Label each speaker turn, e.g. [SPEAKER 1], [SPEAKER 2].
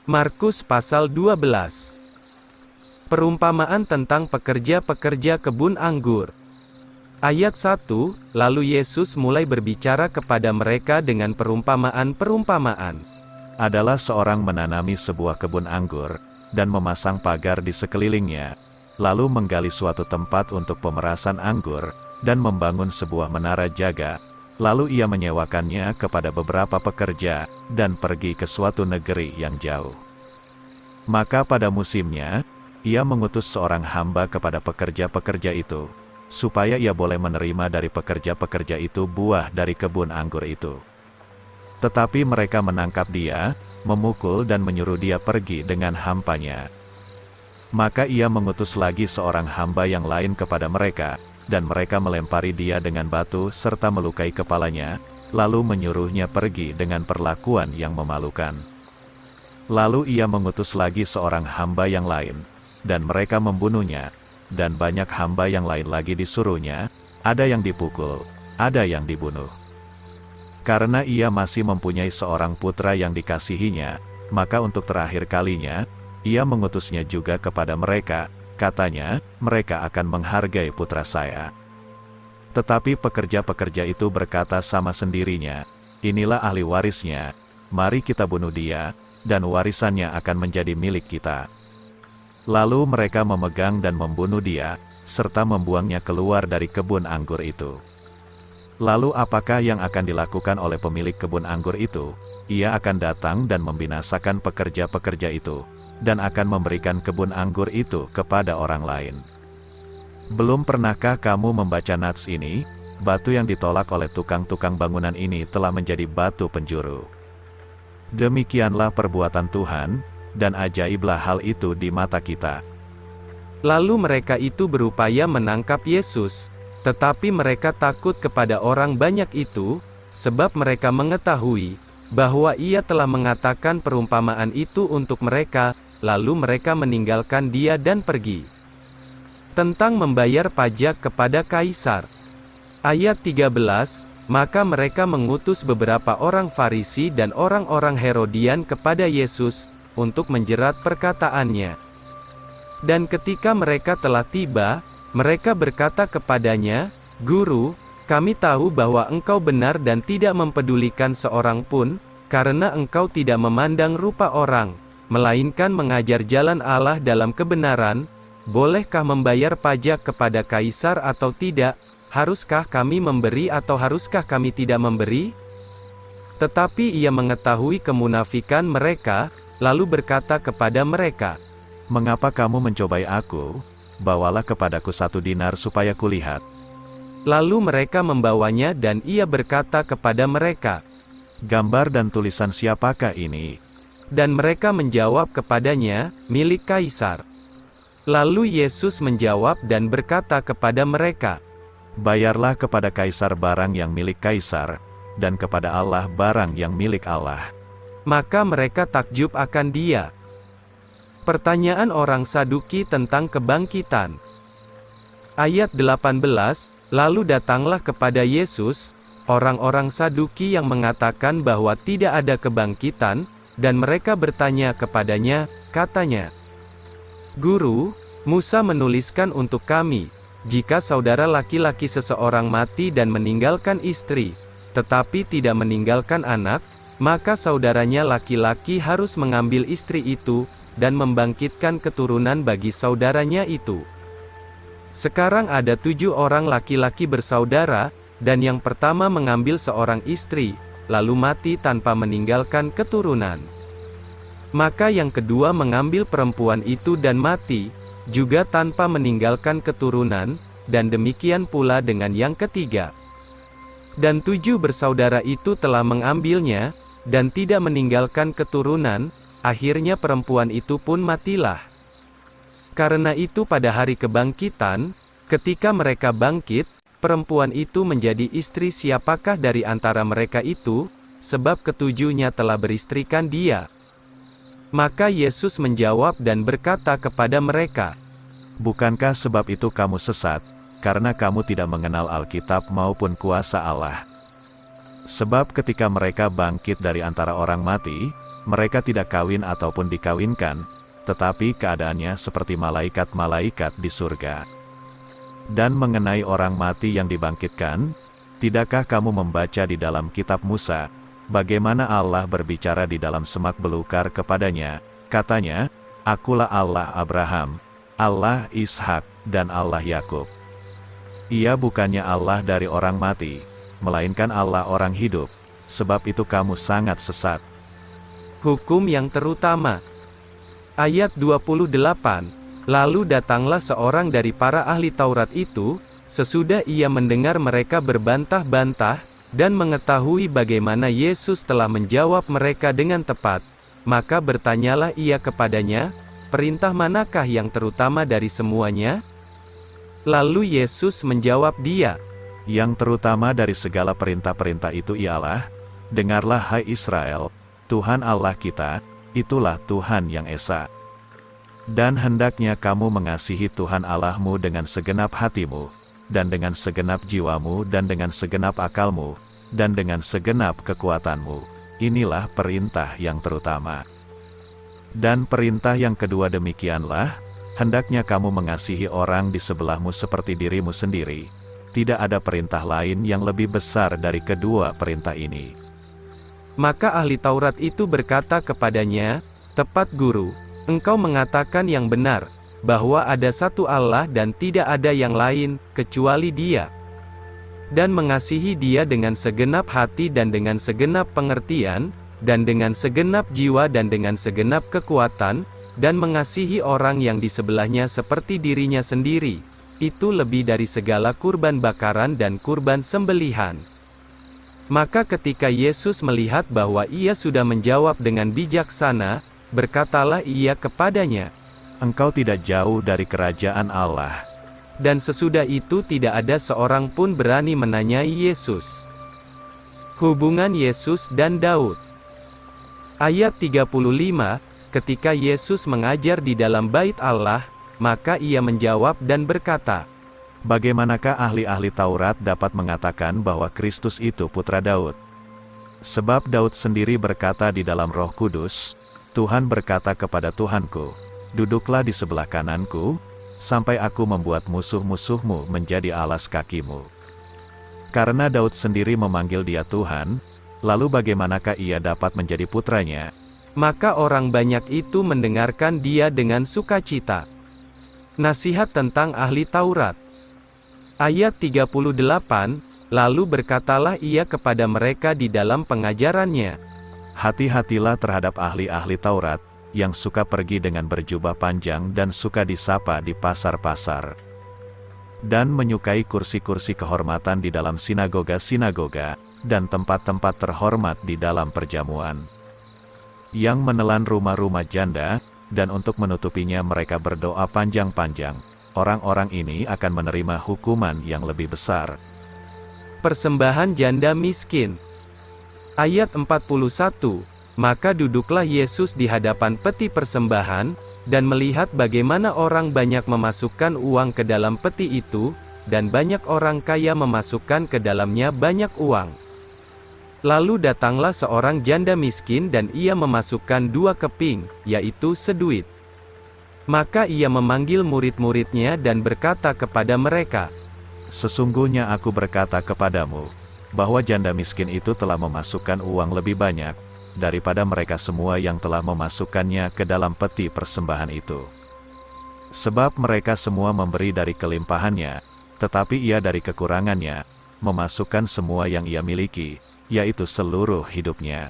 [SPEAKER 1] Markus pasal 12. Perumpamaan tentang pekerja-pekerja kebun anggur. Ayat 1, lalu Yesus mulai berbicara kepada mereka dengan perumpamaan-perumpamaan.
[SPEAKER 2] Adalah seorang menanami sebuah kebun anggur, dan memasang pagar di sekelilingnya, lalu menggali suatu tempat untuk pemerasan anggur, dan membangun sebuah menara jaga, lalu ia menyewakannya kepada beberapa pekerja, dan pergi ke suatu negeri yang jauh. Maka pada musimnya, ia mengutus seorang hamba kepada pekerja-pekerja itu, supaya ia boleh menerima dari pekerja-pekerja itu buah dari kebun anggur itu. Tetapi mereka menangkap dia, memukul dan menyuruh dia pergi dengan hampanya. Maka ia mengutus lagi seorang hamba yang lain kepada mereka, dan mereka melempari dia dengan batu serta melukai kepalanya, lalu menyuruhnya pergi dengan perlakuan yang memalukan. Lalu ia mengutus lagi seorang hamba yang lain, dan mereka membunuhnya, dan banyak hamba yang lain lagi disuruhnya, ada yang dipukul, ada yang dibunuh. Karena ia masih mempunyai seorang putra yang dikasihinya, maka untuk terakhir kalinya, ia mengutusnya juga kepada mereka, katanya, mereka akan menghargai putra saya. Tetapi pekerja-pekerja itu berkata sama sendirinya, inilah ahli warisnya, mari kita bunuh dia, dan warisannya akan menjadi milik kita. Lalu mereka memegang dan membunuh dia, serta membuangnya keluar dari kebun anggur itu. Lalu apakah yang akan dilakukan oleh pemilik kebun anggur itu? Ia akan datang dan membinasakan pekerja-pekerja itu, dan akan memberikan kebun anggur itu kepada orang lain. Belum pernahkah kamu membaca nats ini? Batu yang ditolak oleh tukang-tukang bangunan ini telah menjadi batu penjuru. Demikianlah perbuatan Tuhan, dan ajaiblah hal itu di mata kita.
[SPEAKER 1] Lalu mereka itu berupaya menangkap Yesus, tetapi mereka takut kepada orang banyak itu, sebab mereka mengetahui bahwa ia telah mengatakan perumpamaan itu untuk mereka. Lalu mereka meninggalkan dia dan pergi. Tentang membayar pajak kepada Kaisar. Ayat 13, maka mereka mengutus beberapa orang Farisi dan orang-orang Herodian kepada Yesus, untuk menjerat perkataannya. Dan ketika mereka telah tiba, mereka berkata kepadanya, Guru, kami tahu bahwa engkau benar dan tidak mempedulikan seorang pun, karena engkau tidak memandang rupa orang, melainkan mengajar jalan Allah dalam kebenaran. Bolehkah membayar pajak kepada Kaisar atau tidak? Haruskah kami memberi atau haruskah kami tidak memberi? Tetapi ia mengetahui kemunafikan mereka, lalu berkata kepada mereka,
[SPEAKER 2] Mengapa kamu mencobai aku? Bawalah kepadaku 1 dinar supaya kulihat.
[SPEAKER 1] Lalu mereka membawanya dan ia berkata kepada mereka,
[SPEAKER 2] Gambar dan tulisan siapakah ini?
[SPEAKER 1] Dan mereka menjawab kepadanya, milik Kaisar. Lalu Yesus menjawab dan berkata kepada mereka,
[SPEAKER 2] Bayarlah kepada Kaisar barang yang milik Kaisar, dan kepada Allah barang yang milik Allah.
[SPEAKER 1] Maka mereka takjub akan dia. Pertanyaan orang Saduki tentang kebangkitan. Ayat 18, lalu datanglah kepada Yesus orang-orang Saduki yang mengatakan bahwa tidak ada kebangkitan, dan mereka bertanya kepadanya, katanya, Guru, Musa menuliskan untuk kami, jika saudara laki-laki seseorang mati dan meninggalkan istri, tetapi tidak meninggalkan anak, maka saudaranya laki-laki harus mengambil istri itu, dan membangkitkan keturunan bagi saudaranya itu. Sekarang ada 7 orang laki-laki bersaudara, dan yang pertama mengambil seorang istri, lalu mati tanpa meninggalkan keturunan. Maka yang kedua mengambil perempuan itu dan mati, juga tanpa meninggalkan keturunan, dan demikian pula dengan yang ketiga. Dan 7 bersaudara itu telah mengambilnya, dan tidak meninggalkan keturunan, akhirnya perempuan itu pun matilah. Karena itu pada hari kebangkitan, ketika mereka bangkit, perempuan itu menjadi istri siapakah dari antara mereka itu, sebab ketujuhnya telah beristrikan dia. Maka Yesus menjawab dan berkata kepada mereka,
[SPEAKER 2] Bukankah sebab itu kamu sesat, karena kamu tidak mengenal Alkitab maupun kuasa Allah? Sebab ketika mereka bangkit dari antara orang mati, Mereka tidak kawin ataupun dikawinkan, tetapi keadaannya seperti malaikat-malaikat di surga. Dan mengenai orang mati yang dibangkitkan, tidakkah kamu membaca di dalam kitab Musa, bagaimana Allah berbicara di dalam semak belukar kepadanya, katanya, Akulah Allah Abraham, Allah Ishak, dan Allah Yakub. Ia bukannya Allah dari orang mati, melainkan Allah orang hidup, sebab itu kamu sangat sesat.
[SPEAKER 1] Hukum yang terutama. Ayat 28, lalu datanglah seorang dari para ahli Taurat itu, sesudah ia mendengar mereka berbantah-bantah, dan mengetahui bagaimana Yesus telah menjawab mereka dengan tepat, maka bertanyalah ia kepadanya, perintah manakah yang terutama dari semuanya? Lalu Yesus menjawab dia,
[SPEAKER 2] Yang terutama dari segala perintah-perintah itu ialah, dengarlah hai Israel, Tuhan Allah kita, itulah Tuhan yang esa. Dan hendaknya kamu mengasihi Tuhan Allahmu dengan segenap hatimu, dan dengan segenap jiwamu dan dengan segenap akalmu, dan dengan segenap kekuatanmu. Inilah perintah yang terutama. Dan perintah yang kedua demikianlah, hendaknya kamu mengasihi orang di sebelahmu seperti dirimu sendiri. Tidak ada perintah lain yang lebih besar dari kedua perintah ini.
[SPEAKER 1] Maka ahli Taurat itu berkata kepadanya, tepat guru, engkau mengatakan yang benar, bahwa ada satu Allah dan tidak ada yang lain, kecuali Dia. Dan mengasihi Dia dengan segenap hati dan dengan segenap pengertian, dan dengan segenap jiwa dan dengan segenap kekuatan, dan mengasihi orang yang di sebelahnya seperti dirinya sendiri, itu lebih dari segala kurban bakaran dan kurban sembelihan. Maka ketika Yesus melihat bahwa ia sudah menjawab dengan bijaksana, berkatalah ia kepadanya,
[SPEAKER 2] Engkau tidak jauh dari kerajaan Allah.
[SPEAKER 1] Dan sesudah itu tidak ada seorang pun berani menanyai Yesus. Hubungan Yesus dan Daud. Ayat 35, ketika Yesus mengajar di dalam bait Allah, maka ia menjawab dan berkata,
[SPEAKER 2] Bagaimanakah ahli-ahli Taurat dapat mengatakan bahwa Kristus itu putra Daud? Sebab Daud sendiri berkata di dalam Roh Kudus, Tuhan berkata kepada Tuhanku, duduklah di sebelah kananku, sampai aku membuat musuh-musuhmu menjadi alas kakimu. Karena Daud sendiri memanggil dia Tuhan, lalu bagaimanakah ia dapat menjadi putranya?
[SPEAKER 1] Maka orang banyak itu mendengarkan dia dengan sukacita. Nasihat tentang ahli Taurat. Ayat 38, lalu berkatalah ia kepada mereka di dalam pengajarannya,
[SPEAKER 2] Hati-hatilah terhadap ahli-ahli Taurat, yang suka pergi dengan berjubah panjang dan suka disapa di pasar-pasar, dan menyukai kursi-kursi kehormatan di dalam sinagoga-sinagoga, dan tempat-tempat terhormat di dalam perjamuan, yang menelan rumah-rumah janda, dan untuk menutupinya mereka berdoa panjang-panjang. Orang-orang ini akan menerima hukuman yang lebih besar.
[SPEAKER 1] Persembahan janda miskin. Ayat 41, maka duduklah Yesus di hadapan peti persembahan, dan melihat bagaimana orang banyak memasukkan uang ke dalam peti itu, dan banyak orang kaya memasukkan ke dalamnya banyak uang. Lalu datanglah seorang janda miskin dan ia memasukkan 2 keping, yaitu seduit. Maka ia memanggil murid-muridnya dan berkata kepada mereka,
[SPEAKER 2] Sesungguhnya aku berkata kepadamu, bahwa janda miskin itu telah memasukkan uang lebih banyak, daripada mereka semua yang telah memasukkannya ke dalam peti persembahan itu. Sebab mereka semua memberi dari kelimpahannya, tetapi ia dari kekurangannya, memasukkan semua yang ia miliki, yaitu seluruh hidupnya.